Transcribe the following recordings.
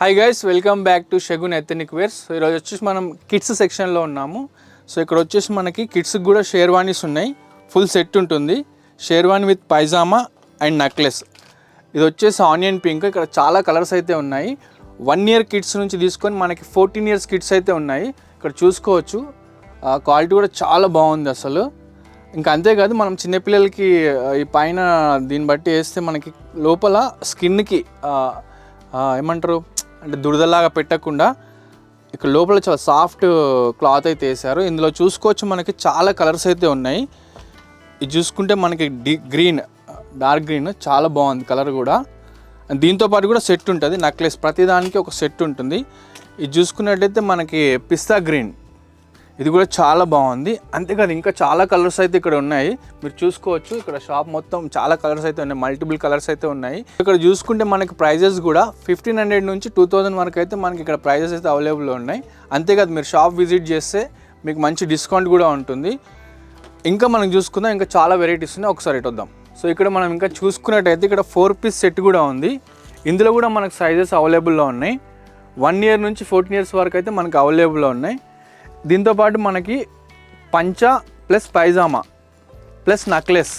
Hi guys, welcome back to Shagun ethnic wears. So ఈరోజు వచ్చేసి మనం కిడ్స్ సెక్షన్లో ఉన్నాము. సో ఇక్కడ వచ్చేసి మనకి కిడ్స్కి కూడా షేర్వానీస్ ఉన్నాయి. ఫుల్ సెట్ ఉంటుంది. Sherwani with pyjama and necklace. ఇది వచ్చేసి ఆనియన్ పింక్. ఇక్కడ చాలా కలర్స్ అయితే ఉన్నాయి. 1 year కిడ్స్ నుంచి తీసుకొని మనకి 14 years కిడ్స్ అయితే ఉన్నాయి. ఇక్కడ చూసుకోవచ్చు, క్వాలిటీ కూడా చాలా బాగుంది అసలు. ఇంకా అంతేకాదు, మనం చిన్నపిల్లలకి ఈ పైన దీన్ని బట్టి వేస్తే మనకి లోపల స్కిన్కి ఏమంటారు అంటే దురదలాగా పెట్టకుండా ఇక్కడ లోపల చాలా సాఫ్ట్ క్లాత్ అయితే వేసారు. ఇందులో చూసుకోవచ్చు మనకి చాలా కలర్స్ అయితే ఉన్నాయి. ఇది చూసుకుంటే మనకి గ్రీన్, డార్క్ గ్రీన్ చాలా బాగుంది కలర్ కూడా. దీంతో పాటు కూడా సెట్ ఉంటుంది, నెక్లెస్ ప్రతిదానికి ఒక సెట్ ఉంటుంది. ఇది చూసుకున్నట్టయితే మనకి పిస్తా గ్రీన్, ఇది కూడా చాలా బాగుంది. అంతేకాదు ఇంకా చాలా కలర్స్ అయితే ఇక్కడ ఉన్నాయి. మీరు చూసుకోవచ్చు, ఇక్కడ షాప్ మొత్తం చాలా కలర్స్ అయితే ఉన్నాయి, మల్టిపుల్ కలర్స్ అయితే ఉన్నాయి. ఇక్కడ చూసుకుంటే మనకి ప్రైజెస్ కూడా 1500 నుంచి 2000 వరకు అయితే మనకి ఇక్కడ ప్రైజెస్ అయితే అవైలబుల్ ఉన్నాయి. అంతేకాదు మీరు షాప్ విజిట్ చేస్తే మీకు మంచి డిస్కౌంట్ కూడా ఉంటుంది. ఇంకా మనం చూసుకుందాం, ఇంకా చాలా వెరైటీస్ ఉన్నాయి. ఒకసారి ఇటు వద్దాం. సో ఇక్కడ మనం ఇంకా చూసుకున్నట్టయితే ఇక్కడ 4 piece సెట్ కూడా ఉంది. ఇందులో కూడా మనకు సైజెస్ అవైలబుల్లో ఉన్నాయి. 1 year నుంచి 14 years వరకు అయితే మనకు అవైలబుల్లో ఉన్నాయి. దీంతోపాటు మనకి పంచా plus pyjama plus necklace.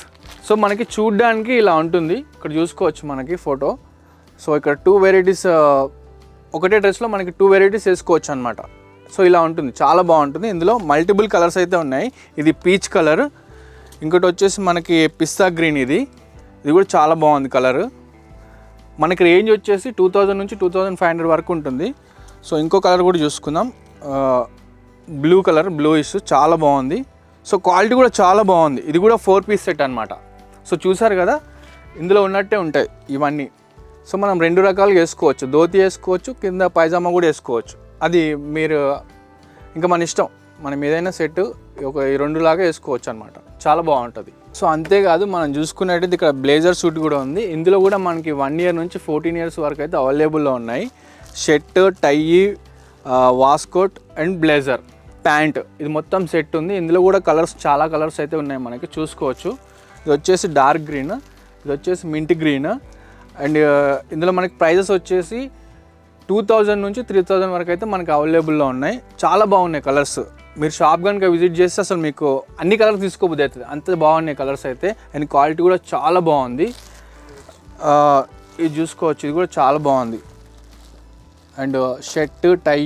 So మనకి చూడ్డానికి ఇలా ఉంటుంది. ఇక్కడ చూసుకోవచ్చు మనకి ఫోటో. సో ఇక్కడ 2 varieties, ఒకటే డ్రెస్లో మనకి 2 varieties వేసుకోవచ్చు అనమాట. సో ఇలా ఉంటుంది, చాలా బాగుంటుంది. ఇందులో మల్టిపుల్ కలర్స్ అయితే ఉన్నాయి. ఇది పీచ్ కలర్, ఇంకోటి వచ్చేసి మనకి పిస్తా గ్రీన్. ఇది కూడా చాలా బాగుంది కలర్. మనకి రేంజ్ వచ్చేసి 2000 నుంచి 2500 వరకు ఉంటుంది. సో ఇంకో కలర్ కూడా చూసుకుందాం, బ్లూ కలర్, బ్లూయిష్, చాలా బాగుంది. సో క్వాలిటీ కూడా చాలా బాగుంది. ఇది కూడా 4 piece సెట్ అనమాట. సో చూసారు కదా, ఇందులో ఉన్నట్టే ఉంటాయి ఇవన్నీ. సో మనం 2 రకాలుగా వేసుకోవచ్చు, ధోతి వేసుకోవచ్చు, కింద పైజామా కూడా వేసుకోవచ్చు. అది మీరు ఇంకా మన ఇష్టం, మనం ఏదైనా సెట్ ఒక 2 లాగా వేసుకోవచ్చు అనమాట. చాలా బాగుంటుంది. సో అంతేకాదు మనం చూసుకున్నట్టయితే ఇక్కడ బ్లేజర్ సూట్ కూడా ఉంది. ఇందులో కూడా మనకి 1 year నుంచి 14 years వరకు అయితే అవైలబుల్లో ఉన్నాయి. Shirt, tie, waistcoat and blazer, pant, ఇది మొత్తం సెట్ ఉంది. ఇందులో కూడా కలర్స్, చాలా కలర్స్ అయితే ఉన్నాయి మనకి, చూసుకోవచ్చు. ఇది వచ్చేసి డార్క్ గ్రీన్, ఇది వచ్చేసి మింట్ గ్రీన్. అండ్ ఇందులో మనకి ప్రైజెస్ వచ్చేసి 2000 నుంచి 3000 వరకు అయితే మనకి అవైలబుల్లో ఉన్నాయి. చాలా బాగున్నాయి కలర్స్. మీరు షాప్ కనుక విజిట్ చేస్తే అసలు మీకు అన్ని కలర్స్ తీసుకోబుద్ది అవుతుంది, అంత బాగున్నాయి కలర్స్ అయితే. అండ్ క్వాలిటీ కూడా చాలా బాగుంది. ఇది చూసుకోవచ్చు, ఇది కూడా చాలా బాగుంది. And shirt, tie,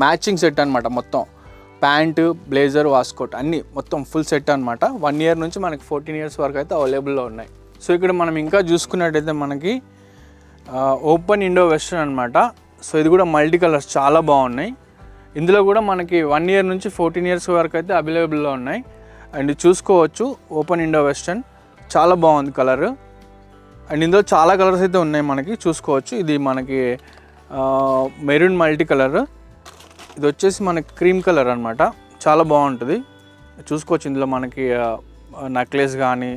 matching set అనమాట. మొత్తం ప్యాంటు, బ్లేజర్, వాస్కోట్ అన్నీ మొత్తం ఫుల్ సెట్ అనమాట. 1 year నుంచి మనకి 14 years వరకు అయితే అవైలబుల్లో ఉన్నాయి. సో ఇక్కడ మనం ఇంకా చూసుకున్నట్టయితే మనకి ఓపెన్ ఇండో వెస్ట్రన్ అనమాట. సో ఇది కూడా మల్టీ కలర్స్ చాలా బాగున్నాయి. ఇందులో కూడా మనకి 1 year నుంచి 14 years వరకు అయితే అవైలబుల్లో ఉన్నాయి. అండ్ చూసుకోవచ్చు, ఓపెన్ ఇండో వెస్ట్రన్ చాలా బాగుంది కలర్. అండ్ ఇందులో చాలా కలర్స్ అయితే ఉన్నాయి మనకి, చూసుకోవచ్చు. ఇది మనకి మెరూన్ మల్టీ కలర్, ఇది వచ్చేసి మనకి క్రీమ్ కలర్ అనమాట. చాలా బాగుంటుంది, చూసుకోవచ్చు. ఇందులో మనకి నెక్లెస్ కానీ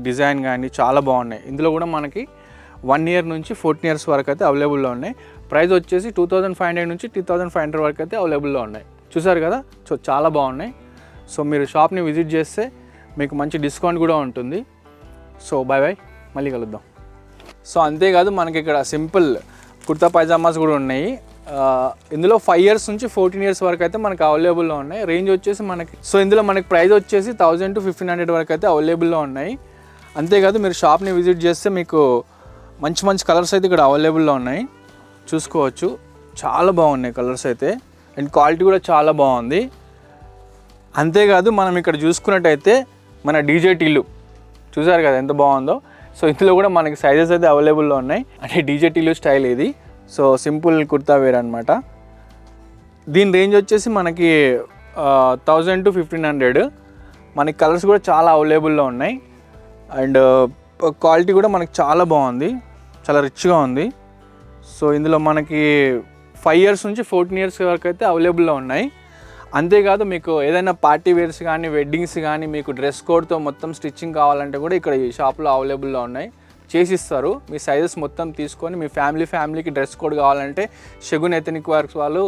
డిజైన్ కానీ చాలా బాగున్నాయి. ఇందులో కూడా మనకి 1 year నుంచి 14 years వరకు అయితే అవైలబుల్లో ఉన్నాయి. ప్రైస్ వచ్చేసి 2500 నుంచి 2500 వరకు అయితే అవైలబుల్లో ఉన్నాయి. చూసారు కదా, సో చాలా బాగున్నాయి. సో మీరు షాప్ని విజిట్ చేస్తే మీకు మంచి డిస్కౌంట్ కూడా ఉంటుంది. సో బాయ్, మళ్ళీ కలుద్దాం. సో అంతేకాదు మనకి ఇక్కడ సింపుల్ కుర్తా పైజామాస్ కూడా ఉన్నాయి. ఇందులో 5 years నుంచి 14 years వరకు అయితే మనకు అవైలబుల్లో ఉన్నాయి. రేంజ్ వచ్చేసి మనకి, సో ఇందులో మనకి ప్రైస్ వచ్చేసి 1000 to 1500 వరకు అయితే అవైలబుల్లో ఉన్నాయి. అంతేకాదు మీరు షాప్ని విజిట్ చేస్తే మీకు మంచి మంచి కలర్స్ అయితే ఇక్కడ అవైలబుల్లో ఉన్నాయి, చూసుకోవచ్చు. చాలా బాగున్నాయి కలర్స్ అయితే. అండ్ క్వాలిటీ కూడా చాలా బాగుంది. అంతేకాదు మనం ఇక్కడ చూసుకున్నట్టయితే మన డీజే టిల్లు చూసారు కదా ఎంత బాగుందో. సో ఇందులో కూడా మనకి సైజెస్ అయితే అవైలబుల్లో ఉన్నాయి. అంటే డీజే టిల్లు స్టైల్ ఇది. సో సింపుల్ కుర్తా వేర్ అనమాట. దీని రేంజ్ వచ్చేసి మనకి 1000 to 1500. మనకి కలర్స్ కూడా చాలా అవైలబుల్లో ఉన్నాయి. అండ్ క్వాలిటీ కూడా మనకి చాలా బాగుంది, చాలా రిచ్గా ఉంది. సో ఇందులో మనకి 5 years నుంచి 14 years వరకు అయితే అవైలబుల్లో ఉన్నాయి. అంతేకాదు మీకు ఏదైనా పార్టీ వేర్స్ కానీ, వెడ్డింగ్స్ కానీ, మీకు డ్రెస్ కోడ్తో మొత్తం స్టిచ్చింగ్ కావాలంటే కూడా ఇక్కడ ఈ షాప్లో అవైలబుల్లో ఉన్నాయి, చేసిస్తారు. మీ సైజెస్ మొత్తం తీసుకొని మీ ఫ్యామిలీకి డ్రెస్ కోడ్ కావాలంటే షగున్ ఎథనిక్ వర్క్స్ వాళ్ళు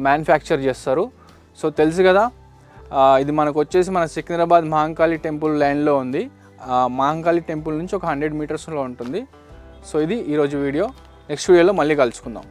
మ్యానుఫ్యాక్చర్ చేస్తారు. సో తెలుసు కదా, ఇది మనకు వచ్చేసి మన సికింద్రాబాద్ మహంకాళి టెంపుల్ లైన్లో ఉంది. మహంకాళి టెంపుల్ నుంచి ఒక 100 మీటర్స్లో ఉంటుంది. సో ఇది ఈరోజు వీడియో. నెక్స్ట్ వీడియోలో మళ్ళీ కలుసుకుందాం.